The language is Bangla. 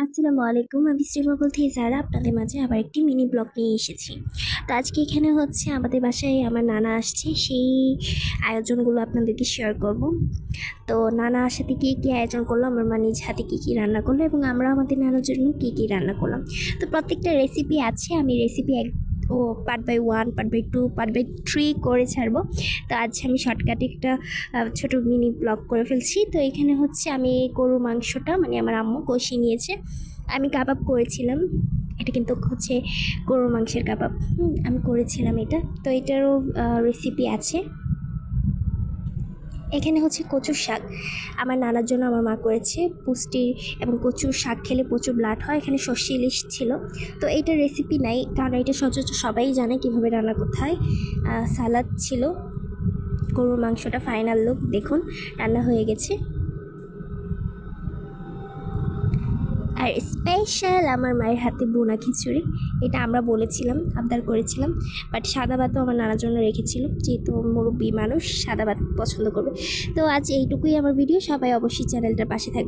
আসসালামু আলাইকুম। আমি শ্রীমঙ্গল থেকে যারা আপনাদের মাঝে আবার একটি মিনি ব্লগ নিয়ে এসেছি। তো আজকে এখানে হচ্ছে আমাদের বাসায় আমার নানা আসছে, সেই আয়োজনগুলো আপনাদেরকে শেয়ার করব। তো নানা আসাতে কী আয়োজন করলো, আমার মা নিজ হাতে কী রান্না করলো এবং আমরা আমাদের নানার জন্য কী রান্না করলাম। তো প্রত্যেকটা রেসিপি আছে, আমি recipe part by 1, part by 2, part by 3 করে ছাড়বো। তো আজ আমি শর্টকাটে একটা ছোটো মিনি ব্লগ করে ফেলছি। তো এখানে হচ্ছে আমি গরুর মাংসটা মানে আমার আম্মু কষিয়ে নিয়েছে, আমি কাবাব করেছিলাম। এটা কিন্তু হচ্ছে গরুর মাংসের কাবাব, আমি করেছিলাম এটা। তো এটারও রেসিপি আছে। এখানে হচ্ছে কচুর শাক আমার নানার জন্য আমার মা করেছে, পুষ্টির এবং কচুর শাক খেলে প্রচুর ব্লাড হয়। এখানে সর্ষে ইলিশ ছিল। তো এইটার রেসিপি নাই, কারণ এটা সচরাচর সবাই জানে কীভাবে রান্না করতে হয়। সালাদ ছিল। গরুর মাংসটা ফাইনাল লুক দেখুন, রান্না হয়ে গেছে। আর স্পেশাল আমার মায়ের হাতে বোনা খিচুড়ি, এটা আমরা বলেছিলাম, আবদার করেছিলাম, বাট সাদা ভাতও আমার নানার জন্য রেখেছিল, যেহেতু মুরব্বী মানুষ সাদা ভাত পছন্দ করবে। তো আজ এইটুকুই আমার ভিডিও। সবাই অবশ্যই চ্যানেলটার পাশে থাকবে।